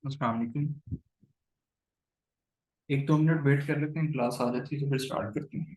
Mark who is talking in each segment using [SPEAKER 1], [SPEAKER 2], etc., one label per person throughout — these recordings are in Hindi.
[SPEAKER 1] अस्सलाम वालेकुम। एक दो मिनट वेट कर लेते हैं, क्लास आ जाती है तो फिर स्टार्ट करते हैं।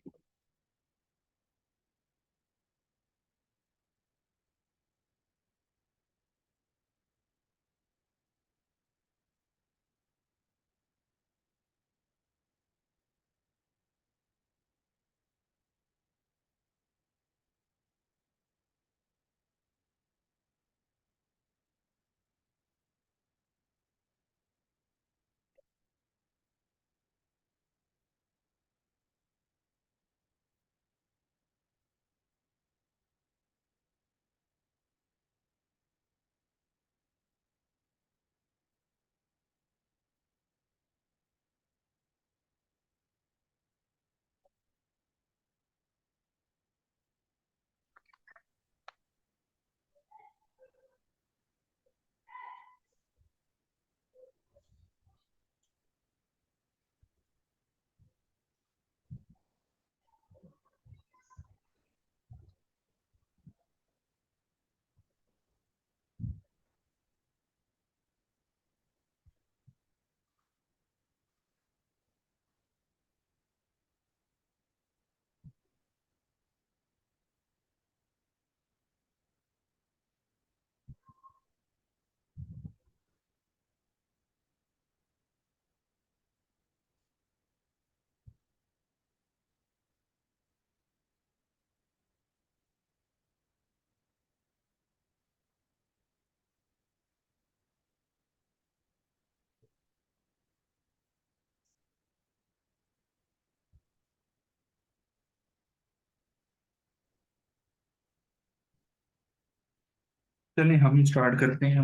[SPEAKER 1] चलिए हम स्टार्ट करते हैं।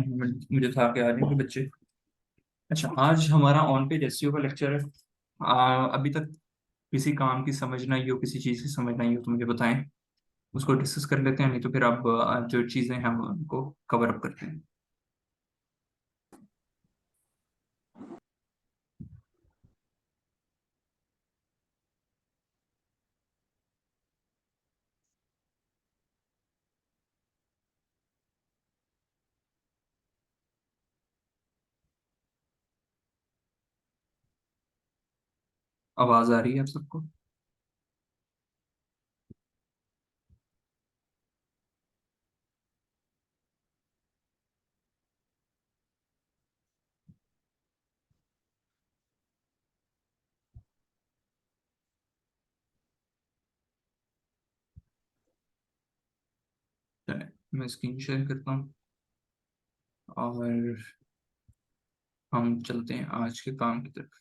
[SPEAKER 1] मुझे था कि आ जाएंगे बच्चे। अच्छा, आज हमारा ऑन पेज एसईओ का लेक्चर है। अभी तक किसी काम की समझ नहीं हो, किसी चीज़ की समझ नहीं हो तो मुझे बताएं, उसको डिस्कस कर लेते हैं। नहीं तो फिर अब जो चीज़ें हैं हम उनको कवर अप करते हैं। आवाज़ आ रही है आप सबको? चलिए मैं स्क्रीन शेयर करता हूँ और हम चलते हैं आज के काम की तरफ।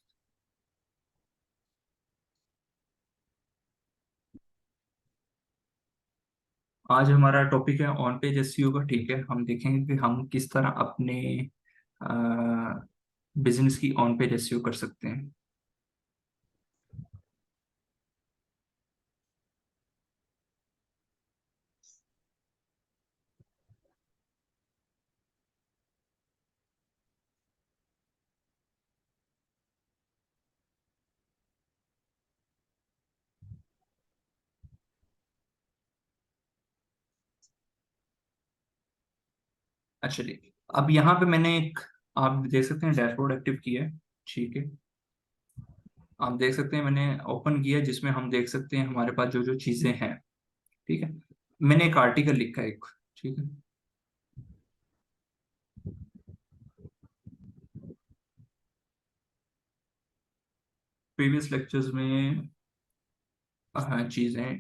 [SPEAKER 1] आज हमारा टॉपिक है ऑन पेज एसईओ का। ठीक है, हम देखेंगे कि हम किस तरह अपने बिजनेस की ऑन पेज एसईओ कर सकते हैं। अच्छा जी, अब यहाँ पे मैंने एक, आप देख सकते हैं डैशबोर्ड एक्टिव किया है। ठीक है, आप देख सकते हैं मैंने ओपन किया है, जिसमें हम देख सकते हैं हमारे पास जो जो चीजें हैं। ठीक है, मैंने एक आर्टिकल लिखा है एक। ठीक है, प्रीवियस लेक्चर्स में चीजें,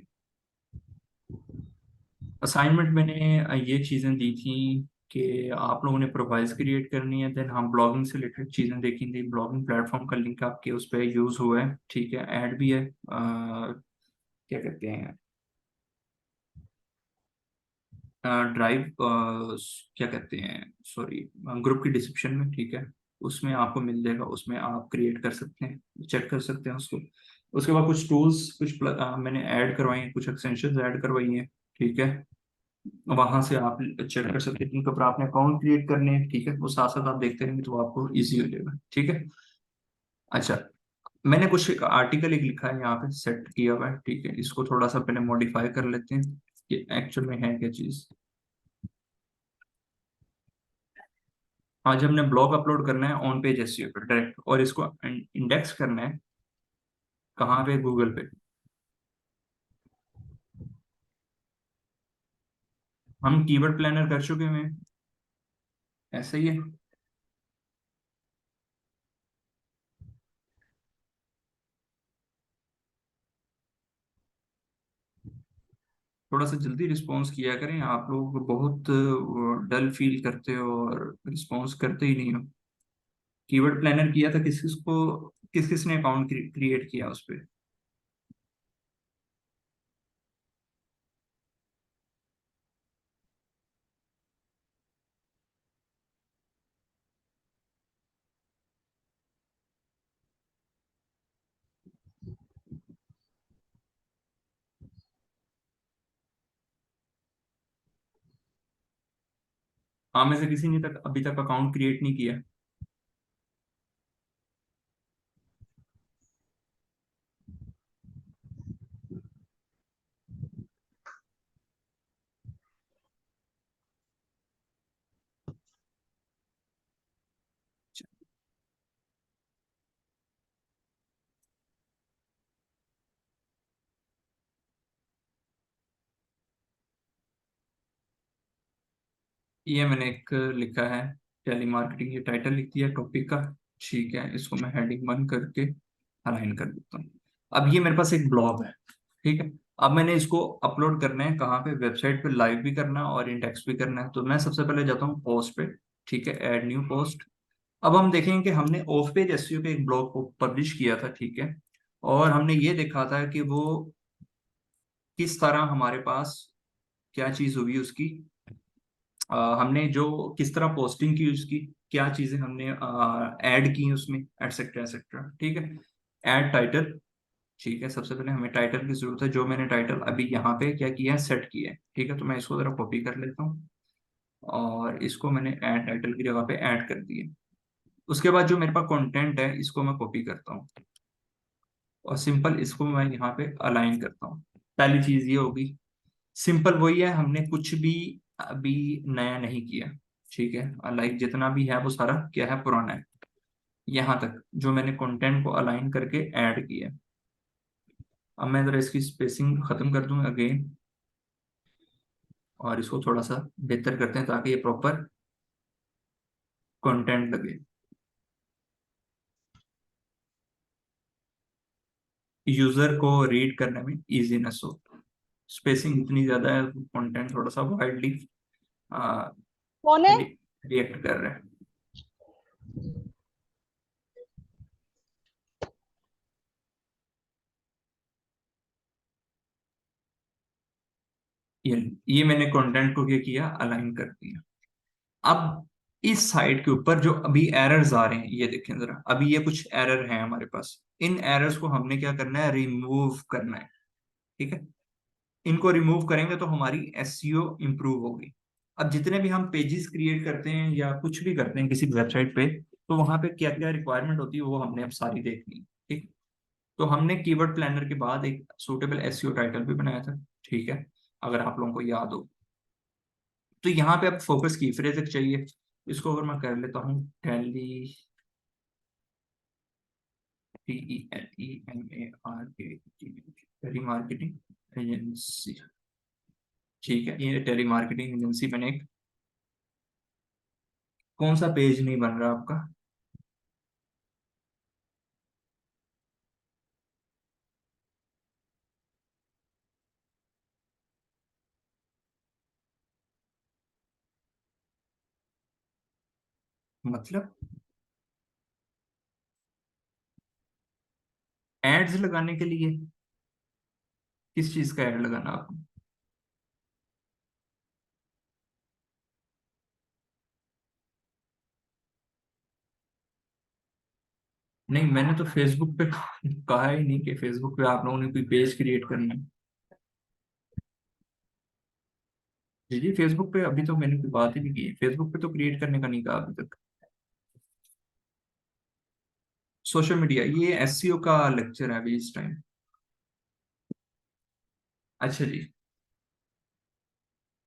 [SPEAKER 1] असाइनमेंट मैंने ये चीजें दी थी कि आप लोगों ने प्रोफाइल्स क्रिएट करनी है। देन हम ब्लॉगिंग से रिलेटेड चीजें देखी थी। ब्लॉगिंग प्लेटफॉर्म का लिंक आपके उस पर यूज हुआ है। ठीक है, ऐड भी है, क्या कहते हैं, ड्राइव, क्या कहते हैं, सॉरी, ग्रुप की डिस्क्रिप्शन में। ठीक है, उसमें आपको मिल जाएगा, उसमें आप क्रिएट कर सकते हैं, चेक कर सकते हैं उसको। उसके बाद कुछ टूल्स, मैंने ऐड करवाई हैं, कुछ एक्सटेंशन ऐड करवाई हैं। ठीक है, वहां से आप चेक कर सकते हैं जिनके ऊपर आपने अकाउंट क्रिएट करने हैं। ठीक है, वो साथ साथ आप देखते रहेंगे तो आपको इजी हो जाएगा। ठीक है, अच्छा, मैंने कुछ एक आर्टिकल एक लिखा है यहाँ पे, सेट किया हुआ है। ठीक है, इसको थोड़ा सा पहले मॉडिफाई कर लेते हैं कि एक्चुअल में है क्या चीज। आज हमने ब्लॉग अपलोड करना है ऑन पेज एसईओ पे डायरेक्ट, और इसको इंडेक्स करना है कहाँ पे, गूगल पे। हम कीवर्ड प्लानर कर चुके हैं, ऐसा ही है। थोड़ा सा जल्दी रिस्पॉन्स किया करें, आप लोग बहुत डल फील करते हो और रिस्पॉन्स करते ही नहीं हो। कीवर्ड प्लानर किया था किस किस को, किस किसने अकाउंट क्रिएट किया उस पर? हाँ, में से किसी ने तक अभी तक अकाउंट क्रिएट नहीं किया? ये मैंने एक लिखा है, टेली मार्केटिंग, ये टाइटल लिख दिया टॉपिक का। ठीक है, इसको मैं हेडिंग वन करके अलाइन कर देता हूँ। अब ये मेरे पास एक ब्लॉग है, ठीक है। अब मैंने इसको अपलोड करना है कहाँ पे, वेबसाइट पे लाइव भी करना है और इंडेक्स भी करना है। तो मैं सबसे पहले जाता हूँ पोस्ट पे, ठीक है, ऐड न्यू पोस्ट। अब हम देखेंगे कि हमने ऑफ पेज एसईओ पे एक ब्लॉग को पब्लिश किया था, ठीक है। और हमने ये देखा था कि वो किस तरह हमारे पास क्या चीज हुई उसकी, हमने जो किस तरह पोस्टिंग की उसकी, क्या चीजें हमने ऐड की उसमें, एटसेट्रा एटसेट्रा, ठीक है। ऐड टाइटल, ठीक है। सबसे पहले हमें टाइटल की जरूरत है, जो मैंने टाइटल अभी यहाँ पे क्या किया है, सेट किया है, ठीक है। तो मैं इसको जरा कॉपी कर लेता हूँ और इसको मैंने ऐड टाइटल की जगह पे ऐड कर दिया। उसके बाद जो मेरे पास कंटेंट है इसको मैं कॉपी करता हूँ और सिंपल इसको मैं यहाँ पे अलाइन करता हूँ। पहली चीज ये होगी, सिंपल वही है, हमने कुछ भी अभी नया नहीं किया, ठीक है। लाइक जितना भी है वो सारा क्या है, पुराना है। यहाँ तक जो मैंने कंटेंट को अलाइन करके ऐड किया है। अब मैं जरा इसकी स्पेसिंग खत्म कर दूं अगेन, और इसको थोड़ा सा बेहतर करते हैं ताकि ये प्रॉपर कंटेंट लगे, यूजर को रीड करने में इजीनेस हो। स्पेसिंग इतनी ज्यादा है, कंटेंट थोड़ा सा वाइडली
[SPEAKER 2] कौन है?
[SPEAKER 1] रिएक्ट कर रहे हैं। ये ये मैंने कंटेंट को क्या किया, अलाइन कर दिया। अब इस साइट के ऊपर जो अभी एरर्स आ रहे हैं, ये देखें जरा, अभी ये कुछ एरर हैं हमारे पास। इन एरर्स को हमने क्या करना है, रिमूव करना है, ठीक है। इनको रिमूव करेंगे तो हमारी एसईओ इंप्रूव होगी। अब जितने भी हम पेजेस क्रिएट करते हैं या कुछ भी करते हैं किसी वेबसाइट पे, तो वहां पे क्या क्या रिक्वायरमेंट होती है वो हमने अब सारी देखनी है, ठीक। तो हमने कीवर्ड प्लानर के बाद एक सूटेबल एसईओ टाइटल भी बनाया था, ठीक है, अगर आप लोगों को याद हो। तो यहाँ पे अब फोकस की फ्रेज एक चाहिए। इसको अगर मैं कर लेता हूँ tele, TELEMARK, telemarketing agency, ठीक है। ये टेली मार्केटिंग एजेंसी मैंने एक, कौन सा पेज नहीं बन रहा आपका? मतलब एड्स लगाने के लिए? किस चीज का ऐड लगाना आपको? नहीं, मैंने तो फेसबुक पे कहा ही नहीं कि फेसबुक पे आप लोगों ने कोई पेज क्रिएट करना है। जी जी, फेसबुक पे अभी तो मैंने कोई बात ही नहीं की, फेसबुक पे तो क्रिएट करने का नहीं कहा अभी तक। सोशल मीडिया, ये एसईओ का लेक्चर है अभी इस टाइम। अच्छा जी।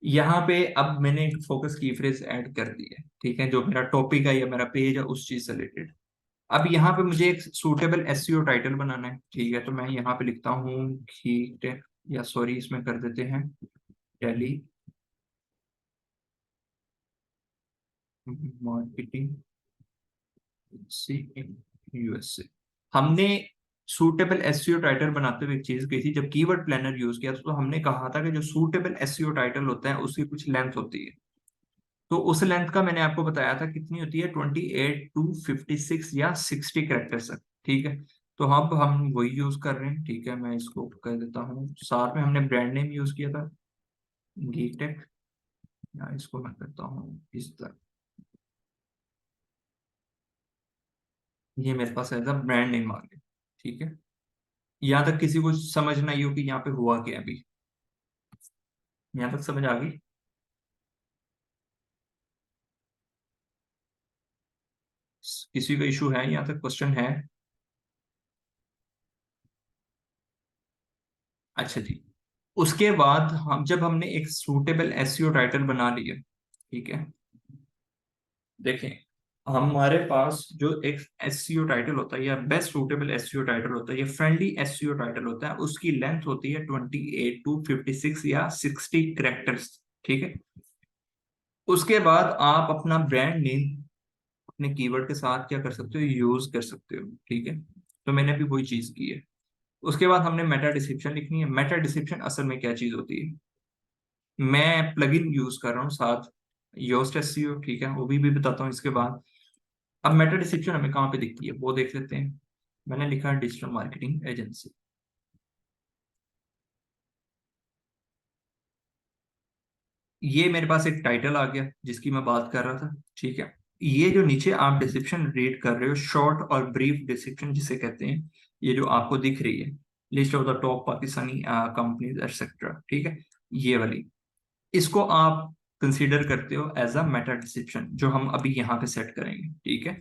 [SPEAKER 1] यहाँ पे अब मैंने एक फोकस की फ्रेज ऐड कर दी है, ठीक है, जो मेरा टॉपिक है या मेरा पेज है उस चीज से रिलेटेड। अब यहाँ पे मुझे एक सूटेबल एसईओ टाइटल बनाना है, ठीक है, तो मैं यहाँ पे लिखता हूँ कि या सॉरी इसमें कर देते हैं telemarketing see in USA. हमने सूटेबल एसईओ टाइटल बनाते हुए एक चीज कही थी, जब कीवर्ड प्लानर यूज किया तो हमने कहा था कि जो सूटेबल एसईओ टाइटल होता है उसकी कुछ लेंथ होती है। तो उस लेंथ का मैंने आपको बताया था कितनी होती है, 28 to 56 या 60 कैरेक्टर्स तक, ठीक है। तो हम वही यूज कर रहे हैं, ठीक है, मैं इसको कर देता हूँ, साथ में हमने ब्रांड नेम यूज किया था गीटेक, या इसको मैं करता हूँ इस तरह, ये मेरे पास एज ब्रांड नेम आ गया, ठीक है। यहाँ तक किसी को समझ नहीं हो कि यहाँ पे हुआ क्या अभी, यहाँ तक समझ आ गई? किसी का इशू है, यहाँ तक क्वेश्चन है? अच्छा जी। उसके बाद हम जब हमने एक सूटेबल एसईओ टाइटल बना लिया, ठीक है, देखें, हमारे पास जो एक एसईओ टाइटल होता है या बेस्ट सूटेबल एसईओ टाइटल होता है या फ्रेंडली एसईओ टाइटल होता है, उसकी लेंथ होती है 28 to 56 या 60 कैरेक्टर्स, ठीक है। उसके बाद आप अपना ब्रांड नेम अपने कीवर्ड के साथ क्या कर सकते हो, यूज कर सकते हो, ठीक है। तो मैंने अभी वही चीज की है। उसके बाद हमने मेटा डिस्क्रिप्शन लिखनी है। मेटा डिस्क्रिप्शन असल में क्या चीज होती है, मैं प्लगइन यूज कर रहा हूँ साथ, योस्ट एसईओ, ठीक है, वो भी बताता हूँ इसके बाद। अब मेटा डिस्क्रिप्शन हमें कहाँ पे दिखती है वो देख लेते हैं। मैंने लिखा है डिजिटल मार्केटिंग एजेंसी, ये मेरे पास एक टाइटल आ गया जिसकी मैं बात कर रहा था, ठीक है। ये जो नीचे आप डिस्क्रिप्शन रीड कर रहे हो, शॉर्ट और ब्रीफ डिस्क्रिप्शन जिसे कहते हैं, ये जो आपको दिख रही है, list of the top Pakistani companies etcetera, ठीक है, ये वाली, इसको आप कंसीडर करते हो एज अ मेटा डिस्क्रिप्शन, जो हम अभी यहाँ पे सेट करेंगे, ठीक है।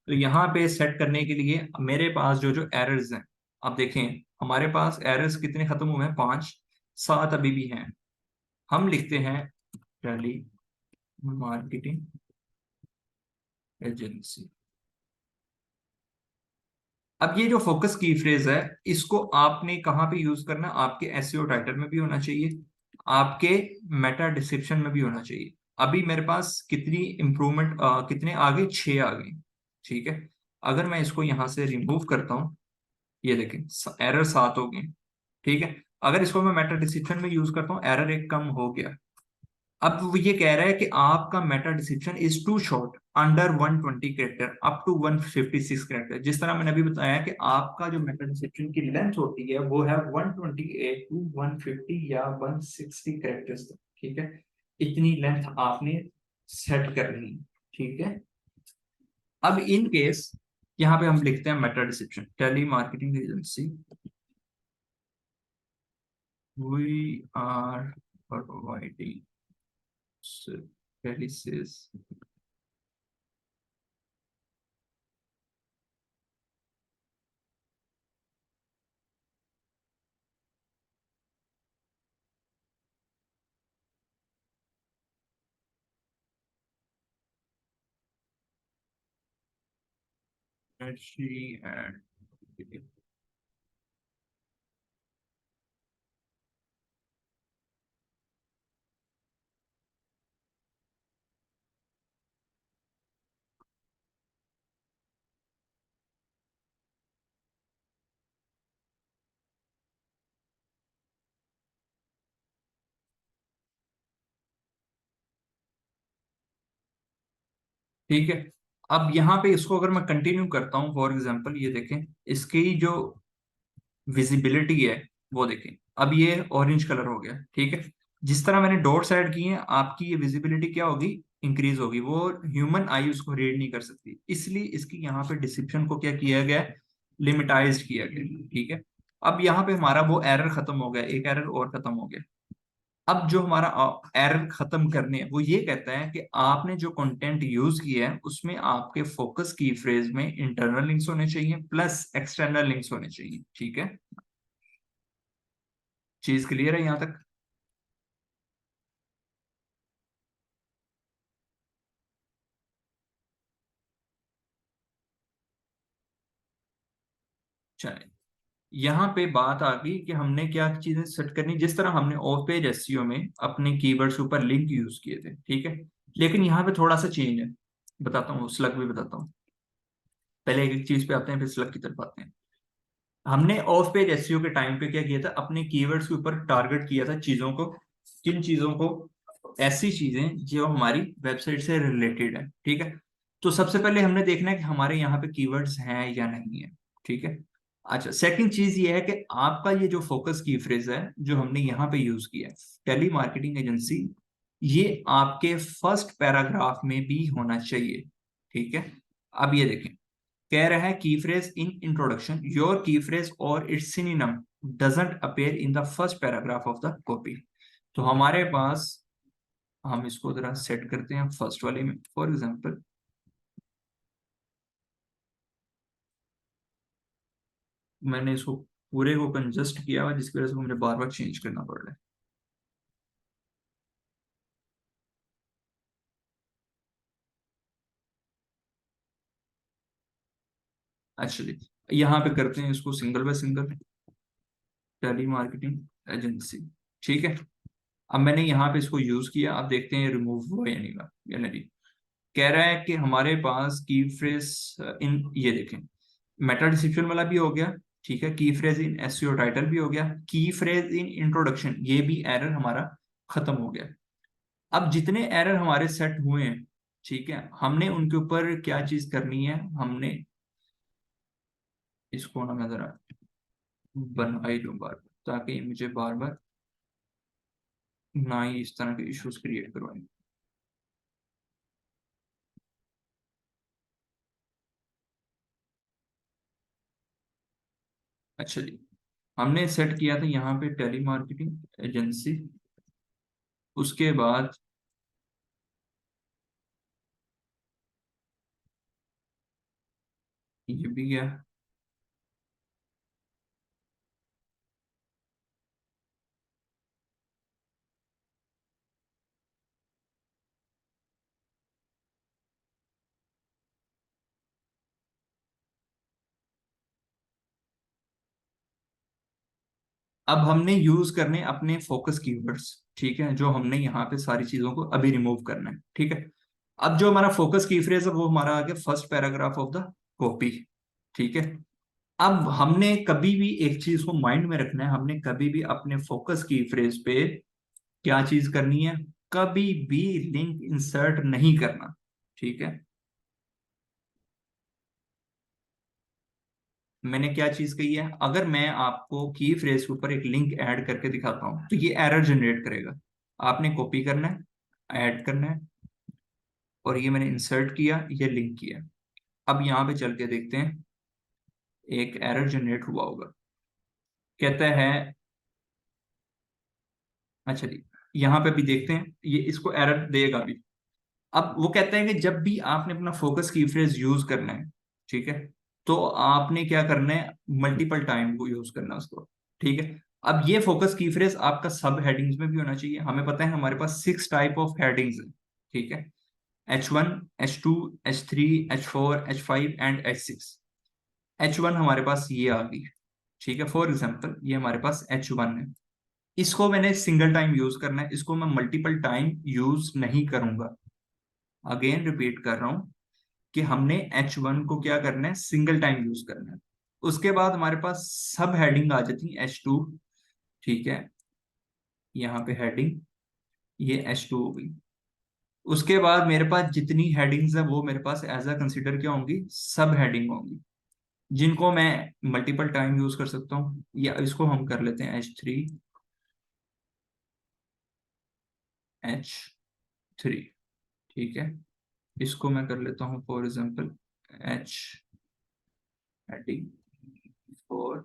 [SPEAKER 1] तो यहाँ पे सेट करने के लिए मेरे पास जो जो एरर्स हैं, आप देखें, हमारे पास एरर्स कितने खत्म हुए हैं, 5, 7 अभी भी हैं। हम लिखते हैं टेली मार्केटिंग एजेंसी। अब ये जो फोकस की फ्रेज है, इसको आपने कहाँ पे यूज करना, आपके एसईओ टाइटल में भी होना चाहिए, आपके मेटा डिस्क्रिप्शन में भी होना चाहिए। अभी मेरे पास कितनी इंप्रूवमेंट, कितने आ गए, 6 आ गए, ठीक है। अगर मैं इसको यहां से रिमूव करता हूँ, ये देखें, एरर 7 हो गए, ठीक है। अगर इसको मैं मेटा डिस्क्रिप्शन में यूज करता हूँ, एरर एक कम हो गया। अब वो ये कह रहा है कि आपका meta description is too short, under 120 character up to 156 character. जिस तरह मैंने अभी बताया कि आपका जो मेटा डिस्क्रिप्शन की लेंथ होती है वो है 128 to 150 या 160 कैरेक्टर्स तक, ठीक है। इतनी लेंथ आपने सेट करनी, ठीक है। अब इन केस यहाँ पे हम लिखते हैं meta description telemarketing agency, we are providing services। Energy and ठीक है। अब यहाँ पे इसको अगर मैं कंटिन्यू करता हूँ, फॉर एग्जांपल ये देखें, इसकी जो विजिबिलिटी है वो देखें, अब ये ऑरेंज कलर हो गया, ठीक है। जिस तरह मैंने डॉट्स ऐड किए हैं, आपकी ये विजिबिलिटी क्या होगी, इंक्रीज होगी। वो ह्यूमन आई उसको रीड नहीं कर सकती, इसलिए इसकी यहाँ पे डिस्क्रिप्शन को क्या किया गया, लिमिटाइज किया गया, ठीक है। अब यहाँ पे हमारा वो एरर खत्म हो गया, एक एरर और खत्म हो गया। अब जो हमारा एरर खत्म करने है वो ये कहता है कि आपने जो कंटेंट यूज किया है उसमें आपके फोकस की फ्रेज में इंटरनल लिंक्स होने चाहिए प्लस एक्सटर्नल लिंक्स होने चाहिए, ठीक है। चीज क्लियर है यहाँ तक? चले, यहाँ पे बात आ गई कि हमने क्या चीजें सेट करनी। जिस तरह हमने ऑफ पेज एसईओ में अपने कीवर्ड्स के ऊपर लिंक यूज किए थे, ठीक है, लेकिन यहाँ पे थोड़ा सा चेंज है, बताता हूँ, स्लग भी बताता हूँ। पहले एक एक चीज पे आते हैं, फिर स्लग की तरफ आते हैं। हमने ऑफ पेज एसईओ के टाइम पे क्या किया था, अपने कीवर्ड्स के ऊपर टारगेट किया था चीजों को। किन चीजों को? ऐसी चीजें जो हमारी वेबसाइट से रिलेटेड है, ठीक है। तो सबसे पहले हमने देखना है कि हमारे यहाँ पे कीवर्ड्स हैं या नहीं है, ठीक है। अच्छा, सेकंड चीज ये है कि आपका ये जो फोकस की फ्रेज है जो हमने यहाँ पे यूज किया है, टेली मार्केटिंग एजेंसी, ये आपके फर्स्ट पैराग्राफ में भी होना चाहिए, ठीक है। अब ये देखें, कह रहा है की फ्रेज इन इंट्रोडक्शन, योर की फ्रेज और it's synonym doesn't appear in the first paragraph of the copy. तो हमारे पास, हम इसको जरा सेट करते हैं फर्स्ट वाले में। फॉर एग्जांपल, मैंने इसको पूरे को कंजस्ट किया हुआ, जिसकी वजह से मुझे बार बार चेंज करना पड़ रहा है। एक्चुअली यहाँ पे करते हैं इसको single by single, telemarketing agency, ठीक है। अब मैंने यहाँ पे इसको यूज किया, अब देखते हैं रिमूव हुआ या नहीं हुआ, या नहीं। कह रहा है कि हमारे पास की फ्रेज इन, ये देखें, मेटा डिस्क्रिप्शन वाला भी हो गया, ठीक है, की फ्रेज इन एसईओ टाइटल भी हो गया, की फ्रेज इन इंट्रोडक्शन, ये भी एरर हमारा खत्म हो गया। अब जितने एरर हमारे सेट हुए हैं, ठीक है, हमने उनके ऊपर क्या चीज करनी है, हमने इसको ना मैं जरा बना ही लूं बार, ताकि मुझे बार बार ना ही इस तरह के इश्यूज क्रिएट करवाएं। अच्छा जी, हमने सेट किया था यहाँ पे टेली मार्केटिंग एजेंसी, उसके बाद ये भी गया। अब हमने यूज करने अपने फोकस कीवर्ड्स, ठीक है, जो हमने यहाँ पे सारी चीजों को अभी रिमूव करना है, ठीक है। अब जो हमारा फोकस की फ्रेज है वो हमारा आ गया first paragraph of the copy, ठीक है। अब हमने कभी भी एक चीज को माइंड में रखना है, हमने कभी भी अपने फोकस की फ्रेज पे क्या चीज करनी है, कभी भी लिंक इंसर्ट नहीं करना, ठीक है। मैंने क्या चीज कही है, अगर मैं आपको की फ्रेज के ऊपर एक लिंक ऐड करके दिखाता हूं तो ये एरर जनरेट करेगा। आपने कॉपी करना है, ऐड करना है, और ये मैंने इंसर्ट किया, ये लिंक किया। अब यहाँ पे चल के देखते हैं, एक एरर जनरेट हुआ होगा, कहता है, अच्छा जी, यहाँ पे भी देखते हैं, ये इसको एरर देगा भी। अब वो कहता है कि जब भी आपने अपना फोकस की फ्रेज यूज करना है, ठीक है, तो आपने क्या करना है, मल्टीपल टाइम को यूज करना है उसको, ठीक है। अब ये फोकस की फ्रेज आपका सब हेडिंग्स में भी होना चाहिए। हमें पता है हमारे पास 6 टाइप ऑफ हेडिंग्स है, ठीक है, H1, H2, H3, H4, H5 and H6। H1 हमारे पास ये आ गई, ठीक है, फॉर एग्जाम्पल ये हमारे पास H1 है। इसको मैंने सिंगल टाइम यूज करना है, इसको मैं मल्टीपल टाइम यूज नहीं करूंगा। अगेन रिपीट कर रहा हूं कि हमने H1 को क्या करना है, सिंगल टाइम यूज करना है। उसके बाद हमारे पास सब हेडिंग आ जाती है H2, ठीक है, यहाँ पे हेडिंग, ये H2 हो गई। उसके बाद मेरे पास जितनी हेडिंग्स है वो मेरे पास एज अ कंसिडर क्या होंगी, सब हेडिंग होंगी, जिनको मैं मल्टीपल टाइम यूज कर सकता हूँ। या इसको हम कर लेते हैं H3, H3, ठीक है। इसको मैं कर लेता हूँ फॉर एग्जाम्पल H हेडिंग 4,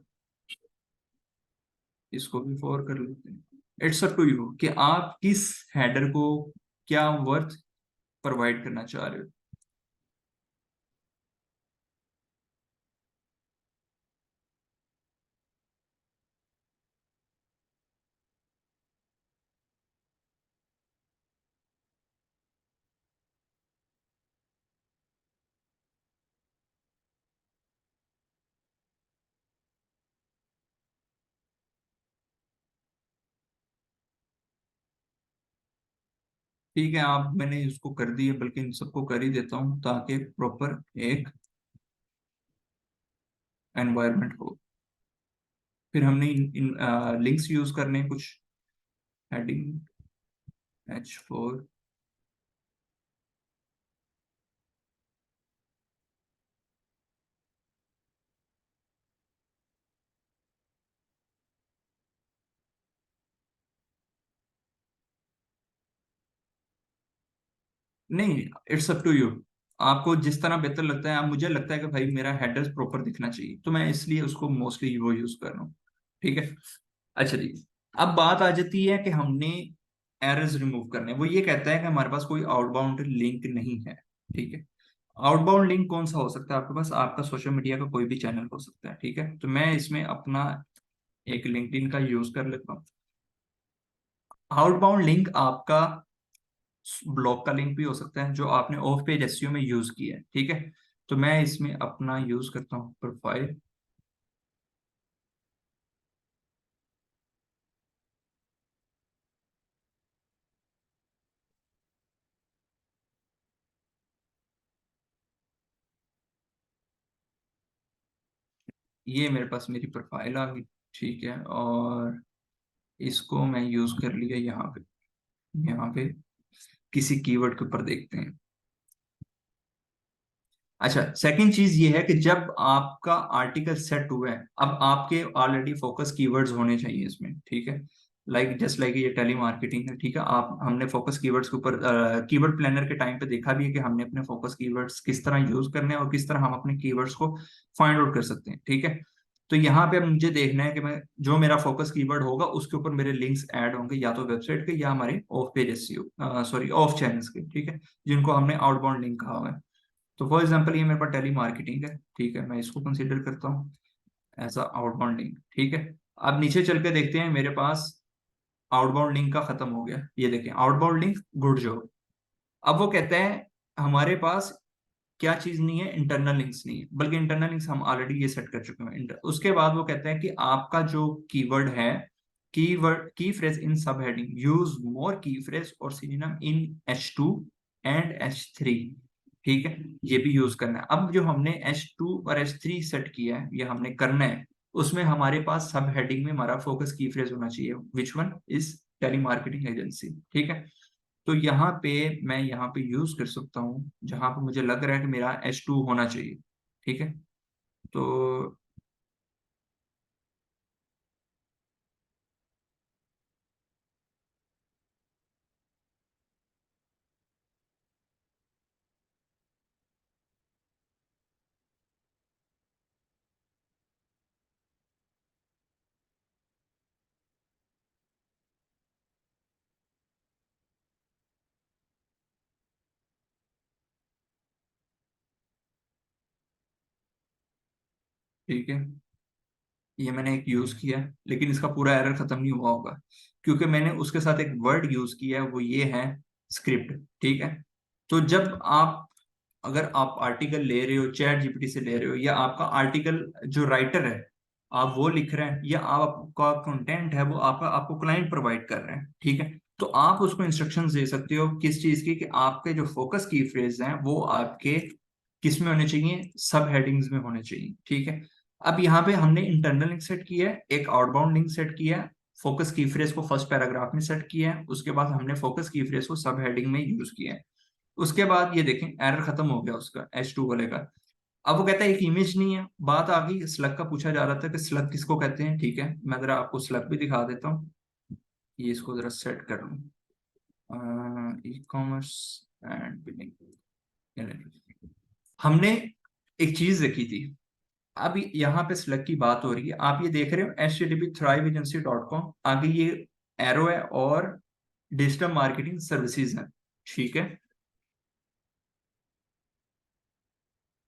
[SPEAKER 1] इसको भी 4 कर लेते हैं। इट्स अप टू यू कि आप किस हेडर को क्या वर्थ प्रोवाइड करना चाह रहे हो। ठीक है, आप मैंने इसको कर दिए, बल्कि इन सबको कर ही देता हूँ ताकि प्रॉपर एक एनवायरनमेंट हो। फिर हमने इन लिंक्स यूज करने हैं कुछ। Heading H4। नहीं, इट्स अप टू यू। आपको जिस तरह बेहतर लगता है, आप मुझे लगता है कि भाई मेरा हेडर्स प्रॉपर दिखना चाहिए, तो मैं इसलिए उसको मोस्टली वो यूज कर रहा हूँ। ठीक है। अच्छा जी, अब बात आ जाती है कि हमने एरर्स रिमूव करने हैं। वो ये कहता है कि हमारे पास कोई आउटबाउंड लिंक नहीं है। ठीक है। आउटबाउंड लिंक कौन सा हो सकता है आपके पास? आपका सोशल मीडिया का कोई भी चैनल हो सकता है। ठीक है, तो मैं इसमें अपना एक लिंक्डइन का यूज कर लेता हूँ। आउटबाउंड लिंक आपका ब्लॉग का लिंक भी हो सकता है, जो आपने ऑफ पेज एसईओ में यूज किया है। ठीक है, तो मैं इसमें अपना यूज करता हूँ प्रोफाइल। ये मेरे पास मेरी प्रोफाइल आ गई। ठीक है, और इसको मैं यूज कर लिया यहाँ पे। यहाँ पे किसी कीवर्ड के ऊपर देखते हैं। अच्छा, सेकंड चीज ये है कि जब आपका आर्टिकल सेट हुआ है, अब आपके ऑलरेडी फोकस कीवर्ड्स होने चाहिए इसमें। ठीक है, लाइक जस्ट लाइक ये टेली मार्केटिंग है। ठीक है, आप हमने फोकस कीवर्ड्स के ऊपर कीवर्ड प्लानर के टाइम पे देखा भी है कि हमने अपने फोकस कीवर्ड्स किस तरह यूज करने हैं और किस तरह हम अपने कीवर्ड्स को फाइंड आउट कर सकते हैं। ठीक है, तो यहाँ पे अब मुझे देखना है कि मैं जो मेरा फोकस कीवर्ड होगा उसके ऊपर मेरे लिंक्स ऐड होंगे, या तो वेबसाइट के या हमारे of page SEO, sorry of channels के। ठीक है, जिनको हमने आउटबाउंड लिंक कहा हुआ है। तो फॉर एग्जाम्पल ये मेरे पास टेली मार्केटिंग है। ठीक है, मैं इसको कंसीडर करता हूँ एज अ आउटबाउंड लिंक। ठीक है, अब नीचे चल के देखते हैं, मेरे पास आउटबाउंड लिंक का खत्म हो गया। ये देखें, आउटबाउंड लिंक गुड जॉब। अब वो कहते हैं हमारे पास क्या चीज नहीं है? इंटरनल लिंक्स नहीं है, बल्कि इंटरनल लिंक्स हम ऑलरेडी ये सेट कर चुके हैं। उसके बाद वो कहते हैं कि आपका जो कीवर्ड है, कीवर्ड की फ्रेज इन सब हेडिंग, यूज मोर की फ्रेज और synonym in H2 and H3। ठीक है, ये भी यूज करना है। अब जो हमने H2 और H3 सेट किया है, ये हमने करना है। उसमें हमारे पास सब हेडिंग में हमारा फोकस की फ्रेज होना चाहिए, which one is telemarketing agency. ठीक है, तो यहाँ पे मैं यहाँ पे यूज कर सकता हूँ जहां पे मुझे लग रहा है कि मेरा H2 होना चाहिए। ठीक है, तो ठीक है, ये मैंने एक यूज किया है, लेकिन इसका पूरा एरर खत्म नहीं हुआ होगा, क्योंकि मैंने उसके साथ एक वर्ड यूज किया है, वो ये है स्क्रिप्ट। ठीक है, तो जब आप, अगर आप आर्टिकल ले रहे हो चैट जीपीटी से ले रहे हो, या आपका आर्टिकल जो राइटर है आप वो लिख रहे हैं, या आपका कंटेंट है वो आपका आपको क्लाइंट प्रोवाइड कर रहे हैं। ठीक है, तो आप उसको इंस्ट्रक्शंस दे सकते हो किस चीज की, कि आपके जो फोकस की फ्रेज हैं वो आपके किस में होने चाहिए? सब हेडिंग्स में होने चाहिए। ठीक है, अब यहाँ पे हमने इंटरनल लिंक सेट किया है, एक आउटबाउंड लिंक सेट किया है, फोकस की फ्रेज को फर्स्ट पैराग्राफ में सेट किया है, उसके बाद हमने फोकस की फ्रेज को सब हेडिंग में यूज किया है। उसके बाद ये देखें, एरर खत्म हो गया उसका H2 वाले का। अब वो कहता है एक इमेज नहीं है। बात आ गई स्लग का, पूछा जा रहा था कि स्लग किसको कहते हैं। ठीक है, मैं जरा आपको स्लग भी दिखा देता हूँ। ये इसको जरा सेट कर लूँ, ई कॉमर्स एंड बिलिंग। हमने एक चीज देखी थी, अब यहाँ पे स्लग की बात हो रही है। आप ये देख रहे हो http thriveagency.com, आगे ये एरो है और डिजिटल मार्केटिंग सर्विसेज है। ठीक है,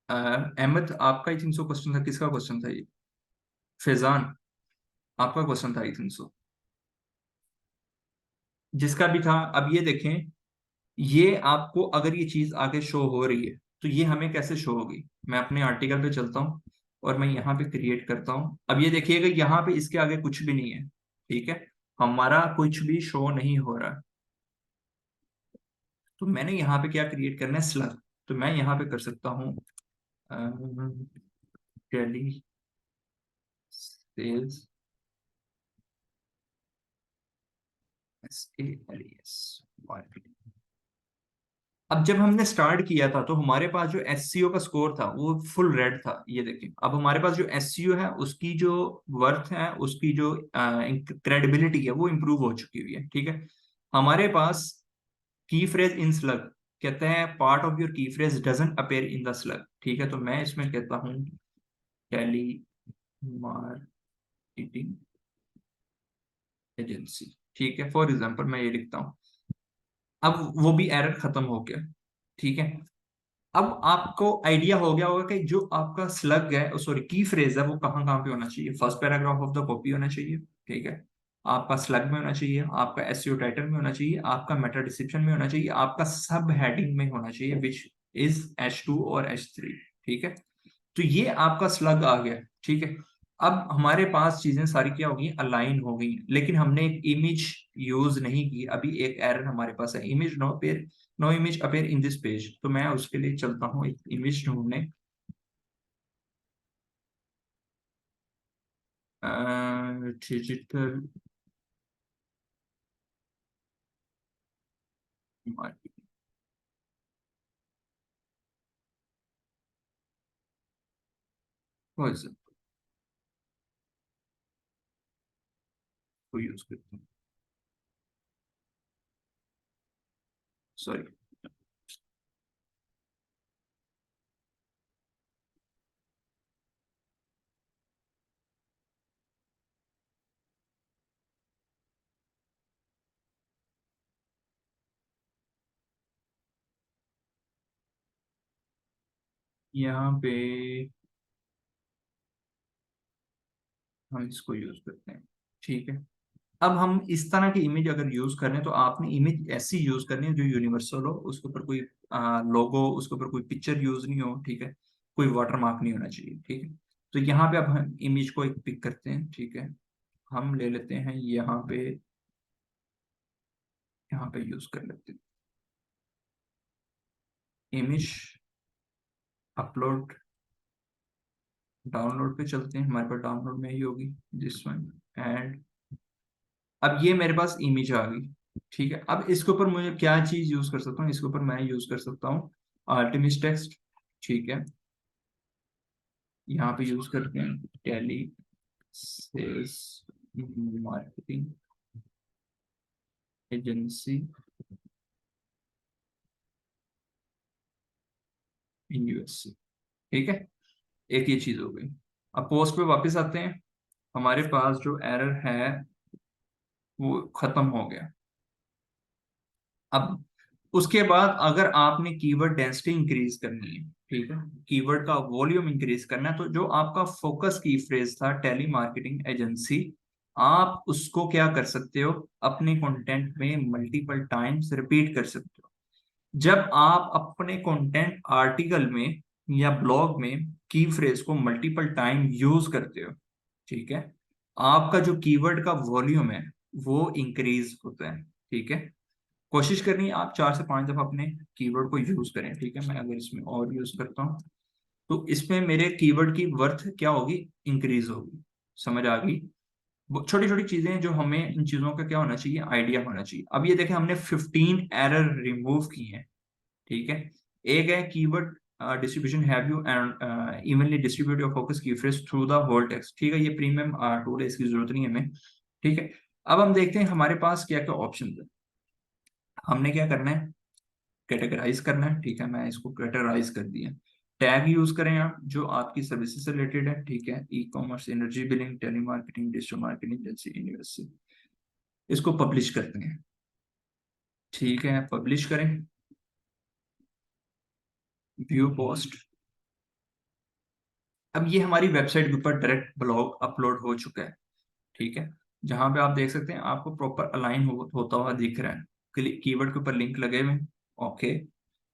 [SPEAKER 1] अहमद आपका आई थिंक सो क्वेश्चन था, किसका क्वेश्चन था ये? फैजान, आपका क्वेश्चन था आई थिंक सो। जिसका भी था, अब ये देखें, ये आपको अगर ये चीज आगे शो हो रही है तो ये हमें कैसे शो होगी? मैं अपने आर्टिकल पे चलता हूँ और मैं यहाँ पे क्रिएट करता हूँ। अब ये देखिएगा, यहाँ पे इसके आगे कुछ भी नहीं है। ठीक है, हमारा कुछ भी शो नहीं हो रहा। तो मैंने यहाँ पे क्या क्रिएट करना है, स्लग। तो मैं यहाँ पे कर सकता हूँ टेली सेल्स SALES मार्केटिंग। अब जब हमने स्टार्ट किया था तो हमारे पास जो एससीओ का स्कोर था वो फुल रेड था, ये देखिए। अब हमारे पास जो एससीओ है उसकी जो वर्थ है, उसकी जो क्रेडिबिलिटी है वो इंप्रूव हो चुकी हुई है, ठीक है। हमारे पास की फ्रेज इन स्लग कहते हैं पार्ट ऑफ योर की phrase doesn't appear in the slug, ठीक है। तो मैं इसमें कहता हूँ टेली मार्केटिंग एजेंसी, ठीक है। फॉर एग्जाम्पल मैं ये लिखता हूँ, अब वो भी एरर खत्म हो गया, ठीक है। अब आपको आइडिया हो गया होगा कि जो आपका स्लग है, सॉरी की फ्रेज है, वो कहाँ कहाँ पे होना चाहिए। First paragraph of the copy होना चाहिए, ठीक है। आपका स्लग में होना चाहिए, आपका एसईओ टाइटल में होना चाहिए, आपका मेटा डिस्क्रिप्शन में होना चाहिए, आपका सब हेडिंग में होना चाहिए, विच इज H2 और H3, ठीक है। तो ये आपका स्लग आ गया, ठीक है। अब हमारे पास चीजें सारी क्या हो गई, अलाइन हो गई, लेकिन हमने एक इमेज यूज नहीं की। अभी एक एरर हमारे पास है, image no appear, no image appear in this page. तो मैं उसके लिए चलता हूँ एक इमेज ढूंढने, डिजिटल मार्केटिंग को यूज करते हैं, सॉरी। यहाँ पे हम इसको यूज करते हैं, ठीक है। अब हम इस तरह की इमेज अगर यूज कर रहे हैं तो आपने इमेज ऐसी यूज करनी है जो यूनिवर्सल हो, उसके ऊपर कोई लोगो, उसके ऊपर कोई पिक्चर यूज नहीं हो, ठीक है। कोई वाटरमार्क नहीं होना चाहिए, ठीक है। तो यहाँ पे अब हम इमेज को एक पिक करते हैं, ठीक है। हम ले लेते हैं यहाँ पे यूज कर लेते हैं इमेज, अपलोड, डाउनलोड पे चलते हैं। हमारे पास डाउनलोड में ही होगी दिस वन, एंड अब ये मेरे पास इमेज आ गई, ठीक है। अब इसके ऊपर मुझे क्या चीज यूज कर सकता हूँ, इसके ऊपर मैं यूज कर सकता हूँ आर्टिमिस टेक्स्ट, ठीक है। यहाँ पे यूज करते हैं telesales marketing agency in USA, ठीक है। एक ये चीज हो गई। अब पोस्ट पे वापस आते हैं, हमारे पास जो एरर है वो खत्म हो गया। अब उसके बाद अगर आपने कीवर्ड डेंसिटी इंक्रीज करनी है, ठीक है, कीवर्ड का वॉल्यूम इंक्रीज करना है, तो जो आपका फोकस की फ्रेज था टेली मार्केटिंग एजेंसी, आप उसको क्या कर सकते हो, अपने कंटेंट में मल्टीपल टाइम्स रिपीट कर सकते हो। जब आप अपने कंटेंट आर्टिकल में या ब्लॉग में की फ्रेज को मल्टीपल टाइम यूज करते हो, ठीक है, आपका जो कीवर्ड का वॉल्यूम है वो इंक्रीज होता है, ठीक है। कोशिश करनी है आप 4 से 5 दफा अपने कीवर्ड को यूज करें, ठीक है। मैं अगर इसमें और यूज करता हूँ तो इसमें मेरे कीवर्ड की वर्थ क्या होगी, इंक्रीज होगी। समझ आ गई। छोटी छोटी चीजें जो हमें इन चीजों का क्या होना चाहिए, आइडिया होना चाहिए। अब ये देखें हमने 15 एरर रिमूव की हैं, ठीक है। एक है keyword distribution, have you evenly distribute your focus keyphrase through the whole text, ठीक है। ये प्रीमियम टूल है, इसकी जरूरत नहीं है हमें, ठीक है। अब हम देखते हैं हमारे पास क्या क्या ऑप्शन है। हमने क्या करना है, कैटेगराइज करना है, ठीक है। मैं इसको कैटेगराइज कर दिया। टैग यूज करें आप जो आपकी सर्विसेज से रिलेटेड है, ठीक है। E commerce, energy billing, telemarketing, digital marketing agency, university. इसको पब्लिश करते हैं, ठीक है। पब्लिश करें, व्यू पोस्ट। अब ये हमारी वेबसाइट के ऊपर डायरेक्ट ब्लॉग अपलोड हो चुका है, ठीक है। जहां पे आप देख सकते हैं आपको प्रॉपर अलाइन होता हुआ दिख रहा है, कीवर्ड के ऊपर लिंक लगे हुए हैं, okay,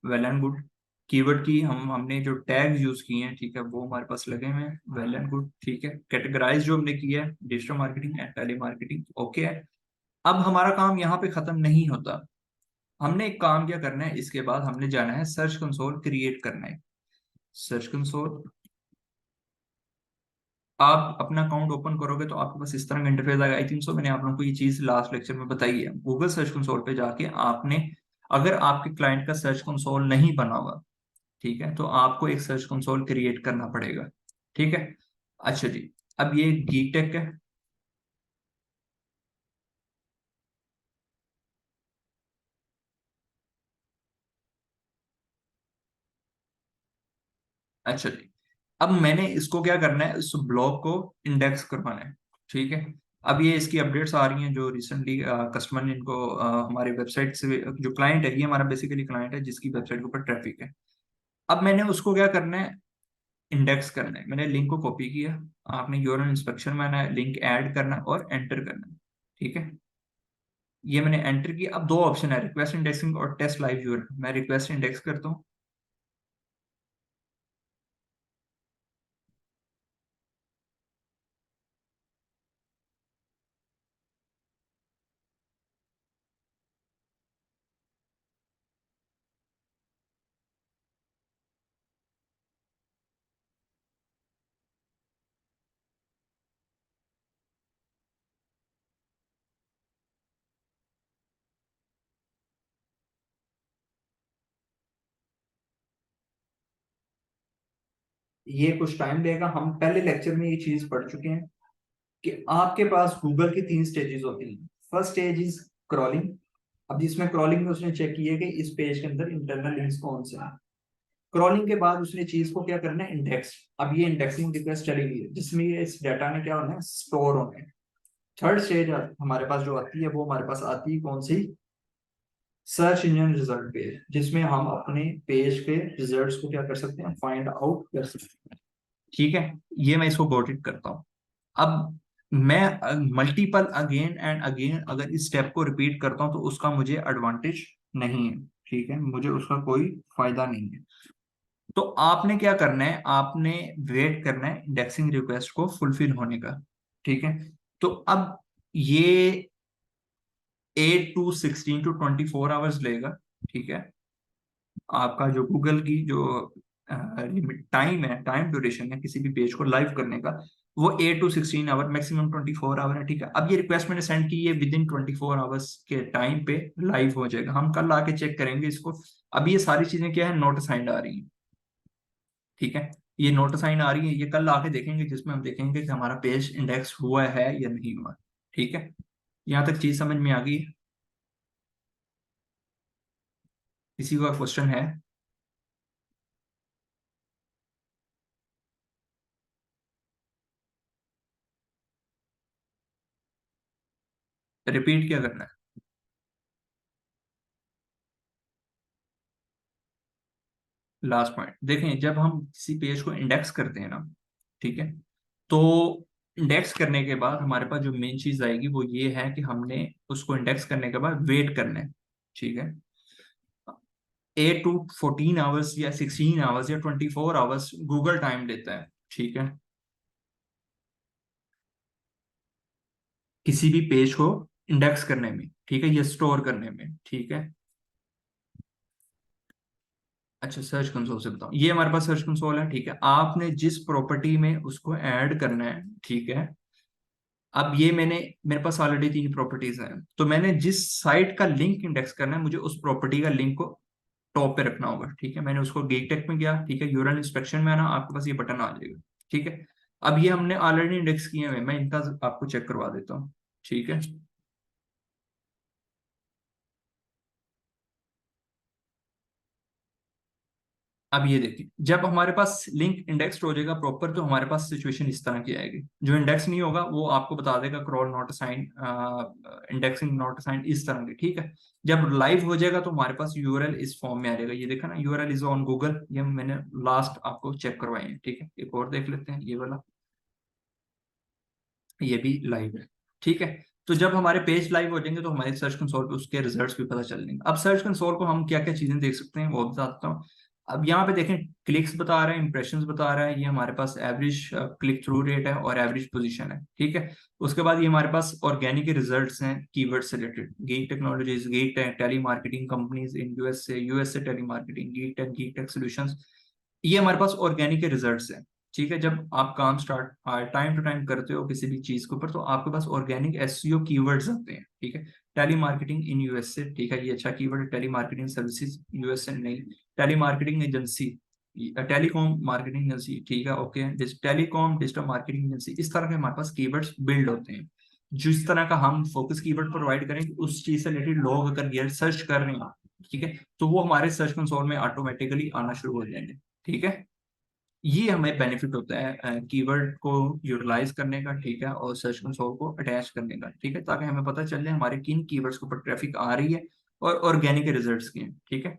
[SPEAKER 1] well and good. Keyword की हमने जो टैग यूज किए हैं, ठीक है, वो हमारे पास लगे हुए हैं, वेल एंड गुड, ठीक है। कैटेगराइज जो हमने किया है digital marketing and telemarketing, okay है। अब हमारा काम यहाँ पे खत्म नहीं होता, हमने एक काम क्या करना है, इसके बाद हमने जाना है सर्च कंसोल क्रिएट करना है। सर्च कंसोल, आप अपना अकाउंट ओपन करोगे तो आपके पास इस तरह का इंटरफेस आएगा। आई थिंक सो मैंने आप लोगों को ये चीज लास्ट लेक्चर में बताई है। गूगल सर्च कंसोल पे जाके आपने, अगर आपके क्लाइंट का सर्च कंसोल नहीं बना हुआ, ठीक है, तो आपको एक सर्च कंसोल क्रिएट करना पड़ेगा। ठीक है। अच्छा जी, अब ये गीक टेक है। अच्छा जी, अब मैंने इसको क्या करना है, इस ब्लॉग को इंडेक्स करवाना है। ठीक है। अब ये इसकी अपडेट्स आ रही हैं जो रिसेंटली कस्टमर ने इनको हमारे वेबसाइट से, जो क्लाइंट है, ये हमारा बेसिकली क्लाइंट है जिसकी वेबसाइट के ऊपर ट्रैफिक है। अब मैंने उसको क्या करना है, इंडेक्स करना है। मैंने लिंक को कॉपी किया, आपने यूआरएल इंस्पेक्शन में आना है, लिंक ऐड करना है और एंटर करना है। ठीक है। ये मैंने एंटर किया। अब दो ऑप्शन है, रिक्वेस्ट इंडेक्सिंग और टेस्ट लाइव यूआरएल। मैं रिक्वेस्ट इंडेक्स करता हूँ। ये कुछ टाइम लेगा, हम पहले लेक्चर में ये चीज पढ़ चुके हैं कि आपके पास गूगल की तीन स्टेजेस होती हैं। First stage is crawling. अब जिसमें क्रॉलिंग में उसने चेक किया कि इस पेज के अंदर इंटरनल लिंक्स कौन से हैं। क्रॉलिंग के बाद उसने चीज को क्या करना है, इंडेक्स। अब ये इंडेक्सिंग रिक्वेस्ट चली गई है जिसमें ये इस डाटा में क्या होना है, स्टोर होना है। थर्ड स्टेज हमारे पास जो आती है, वो हमारे पास आती है कौन सी, सर्च इंजन रिजल्ट पेज, जिसमें हम अपने पेज के रिजल्ट्स को क्या कर सकते हैं, फाइंड आउट कर सकते हैं। ठीक है। ये मैं इसको गॉट इट करता हूँ। अब मैं मल्टीपल अगेन एंड अगेन अगर इस स्टेप को रिपीट करता हूं तो उसका मुझे एडवांटेज नहीं है। ठीक है, मुझे उसका कोई फायदा नहीं है। तो आपने क्या करना है, आपने वेट करना है इंडेक्सिंग रिक्वेस्ट को फुलफिल होने का। ठीक है। तो अब ये 8 to 16 to 24 आवर्स लेगा। ठीक है। आपका जो गूगल की जो लिमिट टाइम है, टाइम ड्यूरेशन है किसी भी पेज को लाइव करने का, वो 8 to 16 आवर, मैक्सिमम 24 आवर है। ठीक है। अब ये रिक्वेस्ट मैंने सेंड की, ये विद इन 24 आवर्स के टाइम पे लाइव हो जाएगा। हम कल आके चेक करेंगे इसको। अब ये सारी चीजें क्या है, नोट असाइंड आ रही हैं। ठीक है। ये नोट असाइंड आ रही है, ये कल आके देखेंगे जिसमें हम देखेंगे कि हमारा पेज इंडेक्स हुआ है या नहीं हुआ। ठीक है। यहाँ तक चीज समझ में आ गई? किसी का क्वेश्चन है? रिपीट क्या करना है? लास्ट पॉइंट देखें, जब हम किसी पेज को इंडेक्स करते हैं ना, ठीक है, तो इंडेक्स करने के बाद हमारे पास जो मेन चीज आएगी वो ये है कि हमने उसको इंडेक्स करने के बाद वेट करना है। ठीक है। 8 to 14 आवर्स या 16 आवर्स या 24 आवर्स गूगल टाइम लेता है। ठीक है। किसी भी पेज को इंडेक्स करने में, ठीक है, या स्टोर करने में। ठीक है। अच्छा, सर्च कंसोल से बताऊं, ये हमारे पास सर्च कंसोल है। ठीक है। आपने जिस प्रॉपर्टी में उसको ऐड करना है, ठीक है, अब ये मैंने, मेरे पास ऑलरेडी तीन प्रॉपर्टीज हैं, तो मैंने जिस साइट का लिंक इंडेक्स करना है मुझे उस प्रॉपर्टी का लिंक को टॉप पे रखना होगा। ठीक है। मैंने उसको गेट टेक में गया, ठीक है, यूआरएल इंस्पेक्शन में आना, आपके पास ये बटन आ जाएगा। ठीक है। अब ये हमने ऑलरेडी इंडेक्स किए हुए, मैं इनका आपको चेक करवा देता हूँ। ठीक है। अब ये देखिए, जब हमारे पास लिंक इंडेक्स्ड हो जाएगा प्रॉपर, तो हमारे पास सिचुएशन इस तरह की आएगी। जो इंडेक्स नहीं होगा वो आपको बता देगा crawl not assigned, indexing not assigned, इस तरह के। ठीक है। जब लाइव हो जाएगा तो हमारे पास यूआरएल इस फॉर्म में आ जाएगा। ये देखा ना, यूआरएल इज ऑन गूगल, ये मैंने लास्ट आपको चेक करवाए हैं। ठीक है। एक और देख लेते हैं, ये वाला, ये भी लाइव है। ठीक है। तो जब हमारे पेज लाइव हो जाएंगे तो हमारे सर्च कंसोल पे उसके रिजल्ट्स भी पता चल जाएंगे। अब सर्च कंसोल को हम क्या क्या चीजें देख सकते हैं वो बताता हूँ। अब यहाँ पे देखें, क्लिक्स बता रहा है, इंप्रेशंस बता रहा है, ये हमारे पास एवरेज क्लिक थ्रू रेट है और एवरेज पोजीशन है, ठीक है। उसके बाद ये हमारे पास ऑर्गेनिक रिजल्ट्स हैं कीवर्ड से related, geek technologies, geek tech, telemarketing companies in US से telemarketing, geek tech solutions, ये हमारे पास ऑर्गेनिक रिजल्ट्स हैं, ठीक है। जब आप काम स्टार्ट टाइम टू टाइम करते हो किसी भी चीज के ऊपर, तो आपके पास ऑर्गेनिक एसईओ कीवर्ड्स आते हैं, ठीक है। टेली मार्केटिंग इन यूएस से, ठीक है, ये अच्छा कीवर्ड है। टेली मार्केटिंग सर्विसेज यूएस से नहीं, telemarketing agency, telecom marketing agency, ठीक है, okay. Telecom digital marketing agency, इस तरह के हमारे पास कीवर्ड्स बिल्ड होते हैं। जिस तरह का हम फोकस कीवर्ड प्रोवाइड करेंगे, उस चीज से रिलेटेड लोग अगर ये सर्च कर रहे हैं, ठीक है, तो वो हमारे सर्च कंसोल में ऑटोमेटिकली आना शुरू हो जाएंगे, ठीक है। ये हमें बेनिफिट होता है कीवर्ड को यूटिलाइज करने का, ठीक है, और सर्च कंसोल को अटैच करने का, ठीक है, ताकि हमें पता चल जाए हमारे किन कीवर्ड्स के ऊपर ट्रैफिक आ रही है और ऑर्गेनिक रिजल्ट्स के हैं, ठीक है।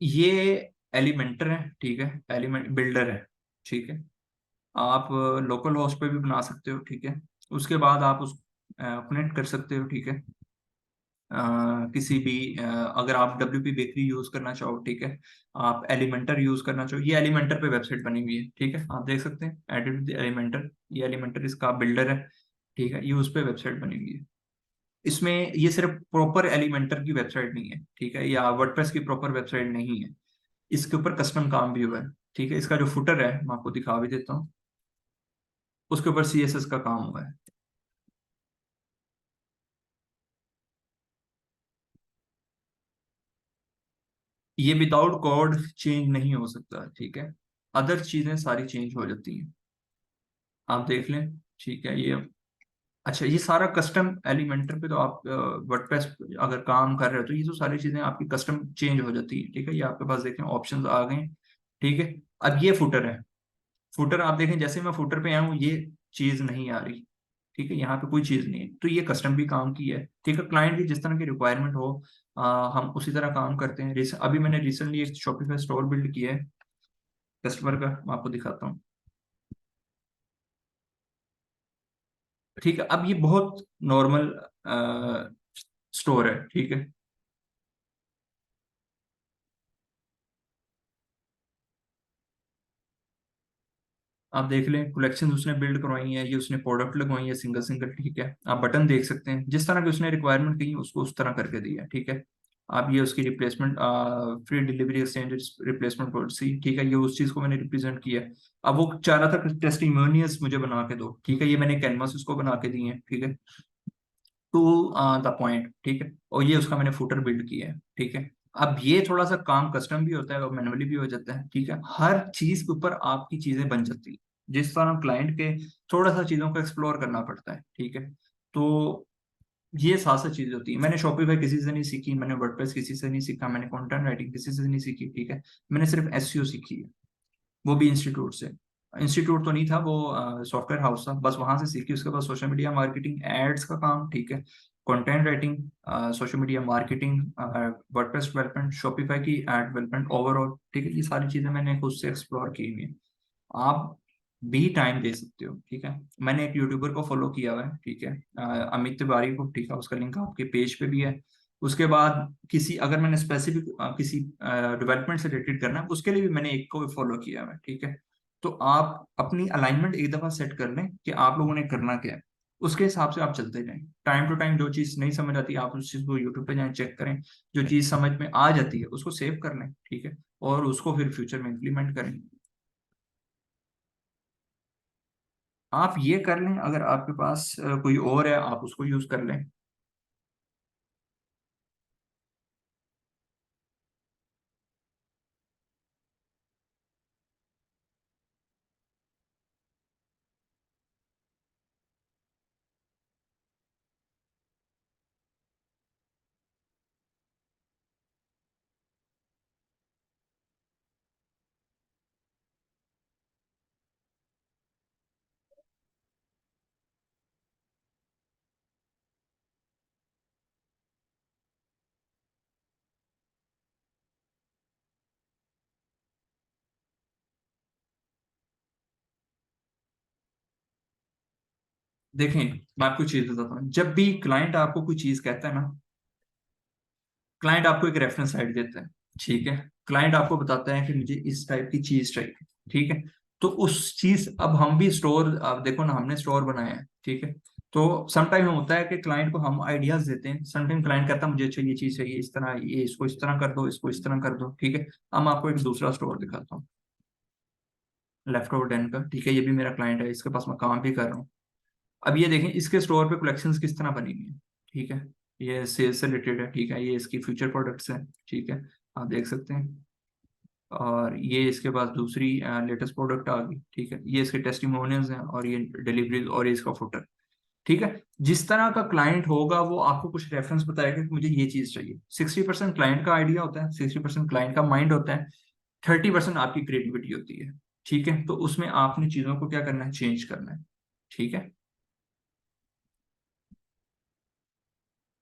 [SPEAKER 1] ये एलिमेंटर है, ठीक है, एलिमेंट बिल्डर है, ठीक है। आप लोकल होस्ट पे भी बना सकते हो, ठीक है। उसके बाद आप उस कनेक्ट कर सकते हो, ठीक है। किसी भी अगर आप डब्ल्यू पी बेकरी यूज करना चाहो, ठीक है, आप एलिमेंटर यूज करना चाहो, ये एलिमेंटर पे वेबसाइट बनी हुई है, ठीक है, आप देख सकते हैं एडिट एलिमेंटर, ये एलिमेंटर इसका बिल्डर है, ठीक है, ये उस पे वेबसाइट बनी हुई है। इसमें ये सिर्फ प्रॉपर एलिमेंटर की वेबसाइट नहीं है, ठीक है, या वर्डप्रेस की प्रॉपर वेबसाइट नहीं है, इसके ऊपर कस्टम काम भी हुआ है, ठीक है। इसका जो फुटर है मैं आपको दिखा भी देता हूँ, उसके ऊपर सीएसएस का काम हुआ है। ये विदाउट कोड चेंज नहीं हो सकता, ठीक है, अदर चीजें सारी चेंज हो जाती हैं, आप देख लें, ठीक है। ये अच्छा, ये सारा कस्टम एलिमेंटर पे, तो आप वर्डप्रेस अगर काम कर रहे हो तो ये तो सारी चीजें आपकी कस्टम चेंज हो जाती है, ठीक है। ये आपके पास देखें ऑप्शंस आ गए हैं, ठीक है। अब ये फुटर है, फुटर आप देखें, जैसे मैं फुटर पे आया हूँ ये चीज नहीं आ रही, ठीक है, यहाँ पे कोई चीज नहीं है, तो ये कस्टम भी काम की है, ठीक है। क्लाइंट की जिस तरह की रिक्वायरमेंट हो, हम उसी तरह काम करते हैं। अभी मैंने रिसेंटली एक शॉपिफाई स्टोर बिल्ड किया है कस्टमर का, मैं आपको दिखाता हूँ, ठीक है। अब ये बहुत नॉर्मल स्टोर है, ठीक है। आप देख लें कलेक्शन उसने बिल्ड करवाई है, ये उसने प्रोडक्ट लगवाई है सिंगल सिंगल, ठीक है। आप बटन देख सकते हैं, जिस तरह की उसने रिक्वायरमेंट कही उसको उस तरह करके दिया है, ठीक है। आप ये उसकी replacement, free delivery exchange replacement policy, ठीक है, ये उस चीज को मैंने रिप्रेजेंट किया है। अब वो चाह रहा था टेस्टिमोनियल्स मुझे बना के दो, ठीक है, ये मैंने कैनवास उसको बना के दिए हैं, ठीक है, टू द पॉइंट, ठीक है। और ये उसका मैंने फुटर बिल्ड किया है, ठीक है। अब ये थोड़ा सा काम कस्टम भी होता है और मैनुअली भी हो जाता है, ठीक है। हर चीज के ऊपर आपकी चीजें बन जाती है, जिस तरह क्लाइंट के थोड़ा सा चीजों को एक्सप्लोर करना पड़ता है, ठीक है। तो ये सात सात चीजें होती है। मैंने शॉपिफाई किसी से नहीं सीखी, मैंने वर्डप्रेस किसी से नहीं सीखा, मैंने कंटेंट राइटिंग किसी से नहीं सीखी, ठीक है। मैंने सिर्फ एसईओ सीखी है, वो भी इंस्टीट्यूट से। इंस्टीट्यूट तो नहीं था वो, सॉफ्टवेयर हाउस था, बस वहां से सीखी। उसके बाद सोशल मीडिया मार्केटिंग, एड्स का काम, ठीक है, content writing, social media marketing, WordPress development, Shopify की एड डेवलपमेंट ओवरऑल, ठीक है, ये सारी चीजें मैंने खुद से एक्सप्लोर की हुई हैं। आप भी टाइम दे सकते हो, ठीक है। मैंने एक यूट्यूबर को फॉलो किया हुआ है, ठीक है, अमित तिवारी को, ठीक है, उसका लिंक आपके पेज पे भी है। उसके बाद किसी, अगर मैंने स्पेसिफिक किसी डेवलपमेंट से रिलेटेड करना है, उसके लिए भी मैंने एक को फॉलो किया हुआ है, ठीक है। तो आप अपनी अलाइनमेंट एक दफा सेट कर लें कि आप लोगों ने करना क्या है, उसके हिसाब से आप चलते जाएं। टाइम टू टाइम जो चीज़ नहीं समझ आती आप उस चीज़ को यूट्यूब पे जाएं, चेक करें, जो चीज़ समझ में आ जाती है उसको सेव कर लें, ठीक है, और उसको फिर फ्यूचर में इम्प्लीमेंट करें। आप ये कर लें, अगर आपके पास कोई और है आप उसको यूज कर लें। देखें, मैं आपको चीज बताता हूँ, जब भी क्लाइंट आपको कोई चीज कहता है ना, क्लाइंट आपको एक रेफरेंस साइट देता है, ठीक है, क्लाइंट आपको बताता है कि मुझे इस टाइप की चीज चाहिए, ठीक है, तो उस चीज, अब हम भी स्टोर, अब देखो ना, हमने स्टोर बनाया है, ठीक है, तो समटाइम होता है कि क्लाइंट को हम आइडियाज देते हैं, समटाइम क्लाइंट कहता है मुझे अच्छा ये चीज चाहिए इस तरह, ये इसको इस तरह कर दो, इसको इस तरह कर दो, ठीक है। अब मैं आपको एक दूसरा स्टोर दिखाता हूँ, लेफ्ट ओवर डेन का, ठीक है, ये भी मेरा क्लाइंट है, इसके पास मैं काम भी कर रहा हूँ। अब ये देखें इसके स्टोर पे कलेक्शंस किस तरह बनी हुई है, ठीक है, ये सेल्स से रिलेटेड है, ठीक है, ये इसकी फ्यूचर प्रोडक्ट्स है, ठीक है, आप देख सकते हैं। और ये इसके पास दूसरी लेटेस्ट प्रोडक्ट आ गई, ठीक है, ये इसके टेस्टिमोनियल्स हैं, और ये डिलीवरीज, और ये इसका फुटर, ठीक है। जिस तरह का क्लाइंट होगा वो आपको कुछ रेफरेंस बताएगा कि मुझे ये चीज चाहिए। 60% क्लाइंट का आइडिया होता है, 60% क्लाइंट का माइंड होता है, 30% आपकी क्रिएटिविटी होती है, ठीक है, तो उसमें आपने चीजों को क्या करना है, चेंज करना है, ठीक है।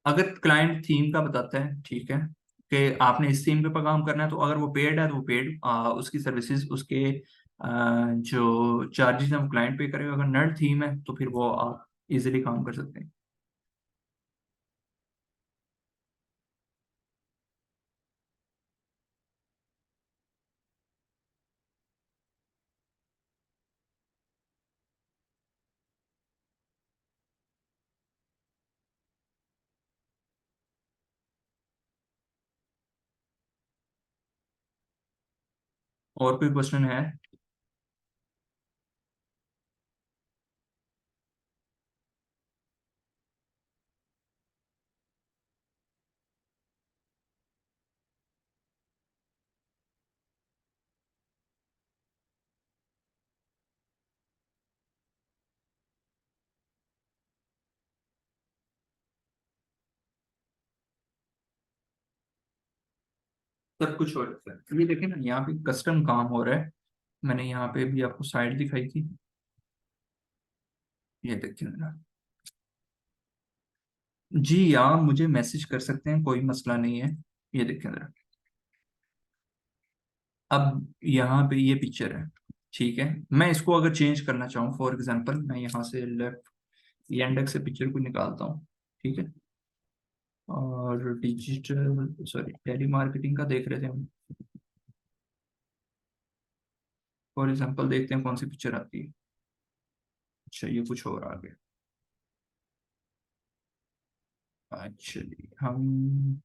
[SPEAKER 1] अगर क्लाइंट थीम का बताता है, ठीक है, कि आपने इस थीम पे काम करना है, तो अगर वो पेड है तो वो पेड, उसकी सर्विसेज, उसके जो चार्जेस हैं वो क्लाइंट पे करेगा। अगर नर्ड थीम है तो फिर वो आप इजीली काम कर सकते हैं। और कोई क्वेश्चन है? सब कुछ हो सकता है। ये देखिए ना, यहाँ पे कस्टम काम हो रहा है, मैंने यहाँ पे भी आपको साइट दिखाई थी, ये देखिए ना। जी, आप मुझे मैसेज कर सकते हैं, कोई मसला नहीं है। ये देखिए जरा, अब यहाँ पे ये पिक्चर है, ठीक है, मैं इसको अगर चेंज करना चाहूँ, फॉर एग्जांपल मैं यहाँ से लेफ्ट इंडेक्स से पिक्चर को निकालता हूँ, ठीक है, और डिजिटल, सॉरी, टेली मार्केटिंग का देख रहे थे हम, फॉर एग्जांपल देखते हैं कौन सी पिक्चर आती है। अच्छा, ये कुछ और आ गया। एक्चुअली हम,